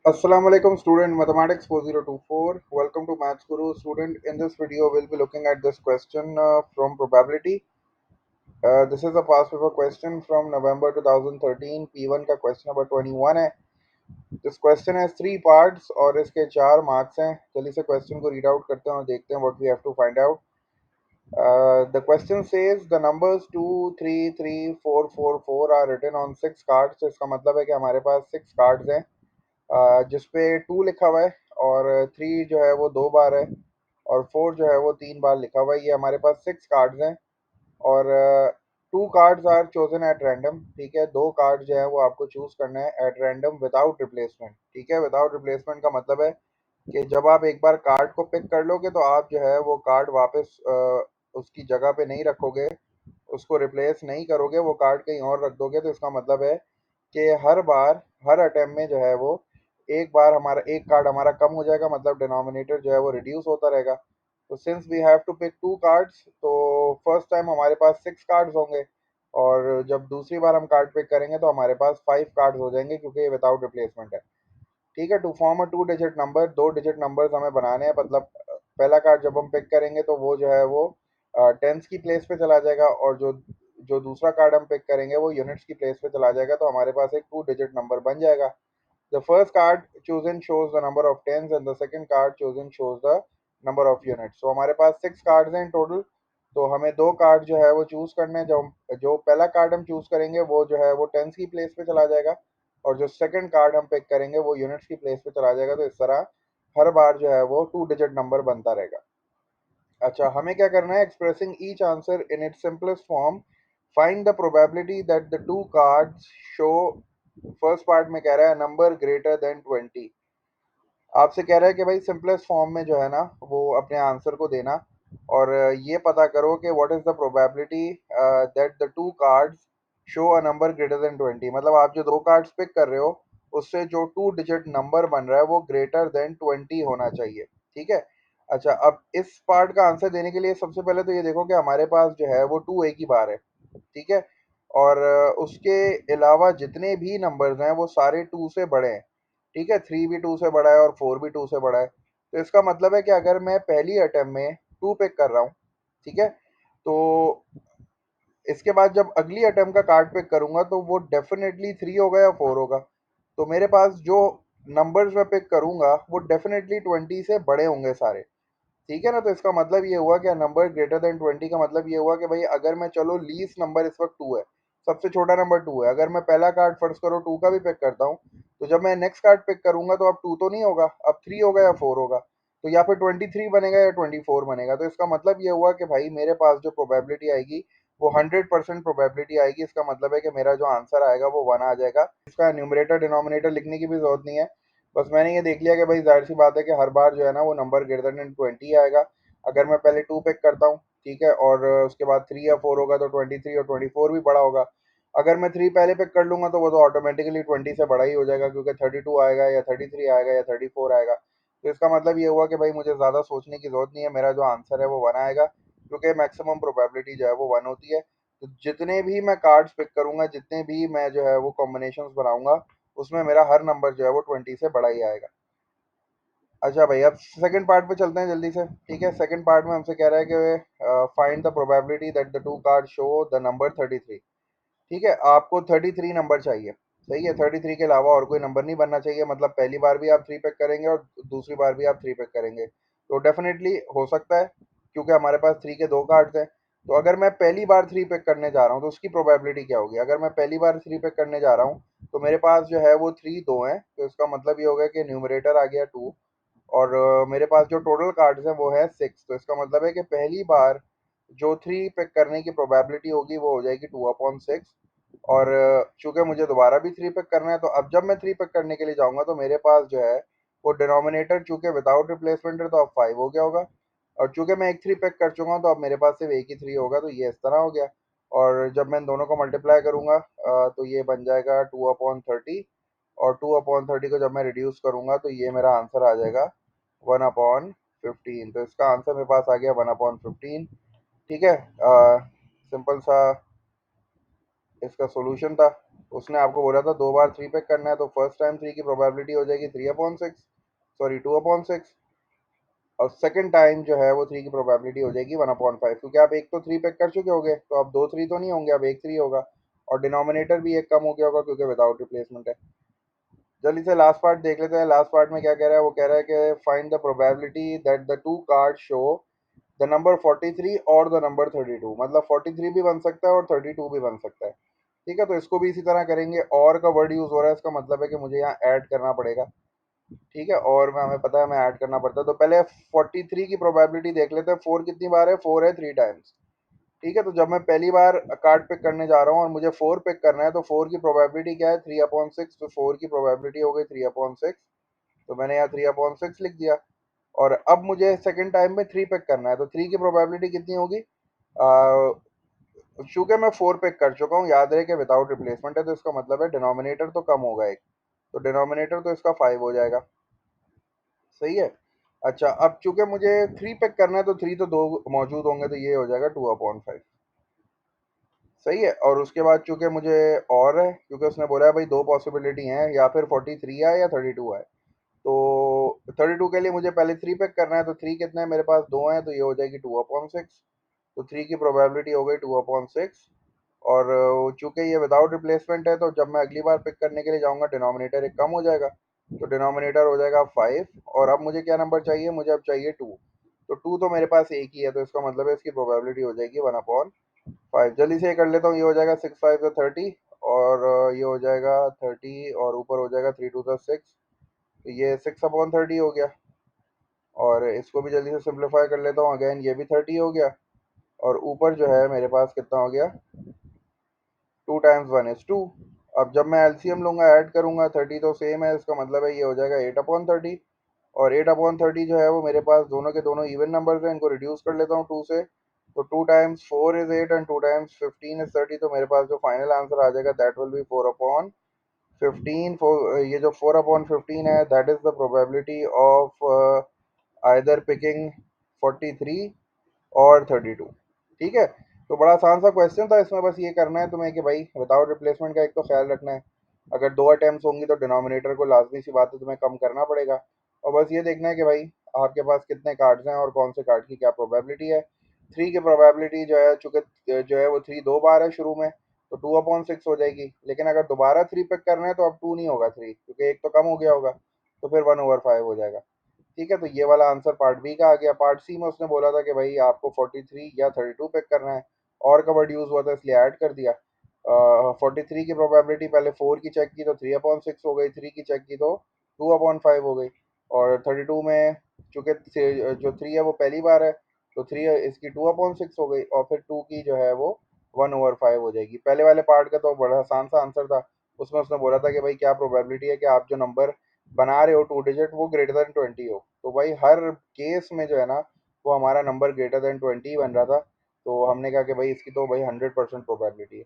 Assalamu alaikum student mathematics 4024. Welcome to Maths Guru student. In this video we'll be looking at this question from probability. This is a past paper question from November 2013. P1 का question number 21 है. This question has three parts और इसके 4 marks हैं. चलिए से question को read out करते हैं और देखते हैं what we have to find out. The question says the numbers 2, 3, 3, 4, 4, 4 are written on 6 cards. तो इसका मतलब है कि हमारे पास 6 cards हैं जिसपे 2 लिखा हुआ है और 3 जो है वो 2 बार है और 4 जो है वो 3 बार लिखा हुआ है। ये हमारे पास 6 कार्ड्स हैं और 2 cards are chosen at random. ठीक है, 2 कार्ड जो है वो आपको चूज करना है एट रैंडम विदाउट रिप्लेसमेंट। ठीक है, विदाउट रिप्लेसमेंट का मतलब है कि जब आप एक बार कार्ड को पिक कर लोगे तो आप जो है वो कार्ड वापस उसकी जगह पे नहीं रखोगे, उसको रिप्लेस नहीं करोगे, वो कार्ड कहीं और रख दोगे। तो इसका मतलब है कि हर बार हर अटेम्प्ट में जो है वो एक बार हमारा एक कार्ड हमारा कम हो जाएगा, मतलब डिनोमिनेटर जो है वो रिड्यूस होता रहेगा। तो since we have to pick 2 cards, तो फर्स्ट टाइम हमारे पास 6 कार्ड्स होंगे और जब दूसरी बार हम कार्ड पिक करेंगे तो हमारे पास 5 कार्ड्स हो जाएंगे क्योंकि ये विदाउट रिप्लेसमेंट है। ठीक है, to form a 2 digit number, 2 digit numbers हमें बनाने हैं। मतलब पहला कार्ड जब हम पिक करेंगे तो वो जो है वो टेंस की प्लेस पे चला जाएगा और जो जो दूसरा कार्ड हम पिक करेंगे वो यूनिट्स की प्लेस पे चला जाएगा। तो हमारे पास एक 2 डिजिट नंबर बन जाएगा। The first card chosen shows the number of tens and the second card chosen shows the number of units. So हमारे पास 6 कार्ड्स हैं इन टोटल। तो हमें 2 कार्ड जो है वो चूज करने हैं। जो पहला कार्ड हम चूज करेंगे वो जो है वो टेंस की प्लेस पे चला जाएगा और जो सेकंड कार्ड हम पिक करेंगे वो यूनिट्स की प्लेस पे चला जाएगा। तो इस तरह हर बार जो है वो 2 डिजिट नंबर बनता रहेगा। अच्छा, हमें क्या करना है? Expressing each answer in its simplest form, find the probability that the 2 cards show. First part में कह रहा है नंबर ग्रेटर देन 20। आपसे कह रहा है कि भाई सिंपलेस्ट फॉर्म में जो है ना वो अपने आंसर को देना और ये पता करो कि what is the probability that the 2 cards show a number greater than 20। मतलब आप जो 2 कार्ड्स पिक कर रहे हो उससे जो 2 डिजिट नंबर बन रहा है वो ग्रेटर देन 20 होना चाहिए। ठीक है। अच्छा, अब इस पार्ट का आंसर देने के लिए सबसे पहले तो ये देखो कि हमारे पास जो है वो 2 एक ही बार है। ठीक है, और उसके अलावा जितने भी नंबर्स हैं वो सारे 2 से बड़े हैं। ठीक है, 3 भी 2 से बड़ा है और 4 भी 2 से बड़ा है। तो इसका मतलब है कि अगर मैं पहली अटेम्प्ट में 2 पिक कर रहा हूँ, ठीक है, तो इसके बाद जब अगली अटेम्प्ट का कार्ड पिक करूंगा तो वो डेफिनेटली 3 होगा या 4 होगा। तो मेरे पास जो नंबर्स मैं पिक करूंगा वो डेफिनेटली 20 से बड़े होंगे सारे। ठीक है ना? तो इसका मतलब ये हुआ कि नंबर ग्रेटर देन 20 का मतलब ये हुआ कि भाई अगर मैं, चलो लीस्ट नंबर इस वक्त 2 है, सबसे छोटा नंबर 2 है, अगर मैं पहला कार्ड फर्स्ट करो 2 का भी पिक करता हूँ तो जब मैं नेक्स्ट कार्ड पिक करूंगा तो अब 2 तो नहीं होगा, अब 3 होगा या 4 होगा। तो या फिर 23 बनेगा या 24 बनेगा। तो इसका मतलब ये हुआ कि भाई मेरे पास जो प्रोबेबिलिटी आएगी वो 100% प्रोबेबिलिटी आएगी। इसका मतलब है कि मेरा जो आंसर आएगा वो 1 आ जाएगा। इसका न्यूमरेटर डिनोमिनेटर लिखने की भी जरूरत नहीं है। बस मैंने ये देख लिया कि भाई जाहिर सी बात है कि हर बार जो है ना वो नंबर ग्रेटर देन 20 आएगा। अगर मैं पहले 2 पिक करता हूँ, ठीक है, और उसके बाद 3 या 4 होगा तो 23 और 24 भी बड़ा होगा। अगर मैं 3 पहले पिक कर लूंगा तो वो तो ऑटोमेटिकली 20 से बड़ा ही हो जाएगा क्योंकि 32 आएगा या 33 आएगा या 34 आएगा। तो इसका मतलब ये हुआ कि भाई मुझे ज़्यादा सोचने की ज़रूरत नहीं है, मेरा जो आंसर है वो 1 आएगा क्योंकि मैक्सिमम प्रोबेबिलिटी जो है वो 1 होती है। तो जितने भी मैं कार्ड्स पिक करूंगा, जितने भी मैं जो है वो कॉम्बिनेशंस बनाऊंगा, उसमें मेरा हर नंबर जो है वो 20 से बड़ा ही आएगा। अच्छा भाई, अब सेकंड पार्ट पे चलते हैं जल्दी से। ठीक है, सेकंड पार्ट में हमसे कह रहा है कि find the probability that the 2 card show the number 33। ठीक है, आपको 33 नंबर चाहिए। सही है, 33 के अलावा और कोई नंबर नहीं बनना चाहिए। मतलब पहली बार भी आप 3 पिक करेंगे और दूसरी बार भी आप 3 पिक करेंगे तो डेफिनेटली हो सकता है क्योंकि हमारे पास 3 के 2 कार्ड्स हैं। तो अगर मैं पहली बार 3 पिक करने जा रहा हूँ तो उसकी प्रोबेबिलिटी क्या होगी? अगर मैं पहली बार 3 पिक करने जा रहा हूँ तो मेरे पास जो है वो 3 दो हैं, तो इसका मतलब ये होगा कि न्यूमरेटर आ गया 2 और मेरे पास जो टोटल कार्ड्स हैं वो है 6। तो इसका मतलब है कि पहली बार जो 3 पिक करने की प्रोबेबिलिटी होगी वो हो जाएगी 2/6। और चूंकि मुझे दोबारा भी 3 पिक करना है तो अब जब मैं 3 पिक करने के लिए जाऊंगा तो मेरे पास जो है वो डिनोमिनेटर चूंकि विदाउट रिप्लेसमेंट है तो अब 5 हो गया होगा। और चूंकि मैं एक 3 पिक कर चुका हूँ तो अब मेरे पास सिर्फ एक ही 3 होगा। तो ये इस तरह हो गया। और जब मैं इन दोनों को मल्टीप्लाई करूंगा तो ये बन जाएगा 2/30। और 2/30 को जब मैं रिड्यूस करूंगा तो ये मेरा आंसर आ जाएगा 1/15। तो इसका आंसर मेरे पास आ गया 1/15। ठीक है, सिंपल सा इसका सॉल्यूशन था। उसने आपको बोला था 2 बार 3 पिक करना है, तो फर्स्ट टाइम 3 की प्रोबेबिलिटी हो जाएगी 3/6, सॉरी 2/6, और सेकंड टाइम जो है वो 3 की प्रोबेबिलिटी हो जाएगी 1/5, क्योंकि आप एक तो 3 पिक कर चुके होगे, तो अब 2 3 तो नहीं होंगे, अब एक 3 होगा, और डिनोमिनेटर भी एक कम हो गया होगा क्योंकि विदाउट रिप्लेसमेंट है। जल्दी से लास्ट पार्ट देख लेते हैं। लास्ट पार्ट में क्या कह रहा है, वो कह रहा है कि find the probability that the two card show the number 43 और द नंबर 32, मतलब 43 भी बन सकता है और 32 भी बन सकता है। ठीक है, तो इसको भी इसी तरह करेंगे। और का वर्ड यूज हो रहा है, इसका मतलब है कि मुझे यहाँ ऐड करना पड़ेगा। ठीक है, और में हमें पता है हमें ऐड करना पड़ता है, तो पहले 43 की प्रोबेबिलिटी देख लेते हैं। 4 कितनी बार है, 4 है 3 टाइम्स। ठीक है, तो जब मैं पहली बार कार्ड पिक करने जा रहा हूँ और मुझे 4 पिक करना है, तो 4 की प्रोबेबिलिटी क्या है, 3/6, तो 4 की प्रोबेबिलिटी हो गई 3/6, तो मैंने यहाँ 3/6 लिख दिया। और अब मुझे सेकंड टाइम में 3 पिक करना है, तो 3 की प्रोबेबिलिटी कितनी होगी, चूंकि मैं 4 पिक कर चुका हूँ, याद रहे कि विदाउट रिप्लेसमेंट है, तो इसका मतलब है डिनोमिनेटर तो कम होगा एक, तो डिनोमिनेटर तो इसका 5 हो जाएगा। सही है। अच्छा, अब चूंकि मुझे 3 पिक करना है, तो 3 तो दो मौजूद होंगे, तो ये हो जाएगा 2/5। सही है, और उसके बाद चूंकि मुझे और है, क्योंकि उसने बोला है भाई दो पॉसिबिलिटी हैं, या फिर 43 है या 32 है, तो 32 के लिए मुझे पहले 3 पिक करना है, तो 3 कितने हैं मेरे पास, 2 हैं, तो ये हो जाएगी 2/6, तो 3 की प्रोबेबिलिटी हो गई 2/6। और चूंकि ये विदाउट रिप्लेसमेंट है, तो जब मैं अगली बार पिक करने के लिए जाऊंगा, डिनोमिनेटर एक कम हो जाएगा, तो डिनोमिनेटर हो जाएगा 5। और अब मुझे क्या नंबर चाहिए, मुझे अब चाहिए 2, तो 2 तो मेरे पास एक ही है, तो इसका मतलब है इसकी प्रोबेबिलिटी हो जाएगी 1/5। जल्दी से ये कर लेता हूँ, ये हो जाएगा 6 5 30, और ये हो जाएगा 30, और ऊपर हो जाएगा 3 2 6, तो ये 6/30 हो गया। और इसको भी जल्दी से सिंप्लीफाई कर लेता हूँ, अगेन ये भी 30 हो गया। और ऊपर जो है मेरे पास कितना हो गया, 2 टाइम्स 1 is 2। अब जब मैं एलसीएम लूंगा, ऐड करूंगा, 30 तो सेम है, इसका मतलब है ये हो जाएगा 8/30। और 8/30 जो है वो मेरे पास दोनों के दोनों इवन नंबर्स हैं, इनको रिड्यूस कर लेता हूँ 2 से, तो 2 times 4 is 8 and 2 times 15 is 30, तो मेरे पास जो फाइनल आंसर आ जाएगा दैट विल बी 4/15। ये जो 4/15 है, that is the probability of either picking 43 और 32। ठीक है, तो बड़ा आसान सा क्वेश्चन था, इसमें बस ये करना है तुम्हें कि भाई विदाउट रिप्लेसमेंट का एक तो ख्याल रखना है, अगर 2 अटेम्प्ट होंगी तो डिनोमिनेटर को लाजमी सी बात है तुम्हें कम करना पड़ेगा। और बस ये देखना है कि भाई आपके पास कितने कार्ड्स हैं और कौन से कार्ड की क्या प्रोबेबिलिटी है। 3 की प्रोबेबिलिटी जो है, चूंकि जो है वो 3 2 बार है शुरू में, तो 2/6 हो जाएगी, लेकिन अगर दोबारा 3 पिक करना है, तो अब 2 नहीं होगा 3, क्योंकि एक तो कम हो गया होगा, तो फिर 1/5 हो जाएगा। ठीक है, तो ये वाला आंसर पार्ट बी का आ गया। पार्ट सी में उसने बोला था कि भाई आपको 43 या 32 पिक करना है, और का वर्ड यूज हुआ था इसलिए ऐड कर दिया। 43 की प्रोबेबिलिटी पहले 4 की चेक की तो 3/6 हो गई, 3 की चेक की तो 2/5 हो गई, और 32 में चूंकि जो 3 है वो पहली बार है, तो 3 इसकी 2/6 हो गई, और फिर 2 की जो है वो 1/5 हो जाएगी। पहले वाले पार्ट का तो बड़ा आसान सा आंसर था, उसमें उसने बोला था कि भाई क्या प्रोबेबिलिटी है कि आप जो नंबर बना रहे हो 2 डिजिट, वो ग्रेटर देन 20 हो, तो भाई हर केस में जो है ना, वो हमारा नंबर ग्रेटर देन 20 बन रहा था, तो हमने कहा कि भाई इसकी तो भाई 100% प्रोबेबिलिटी है।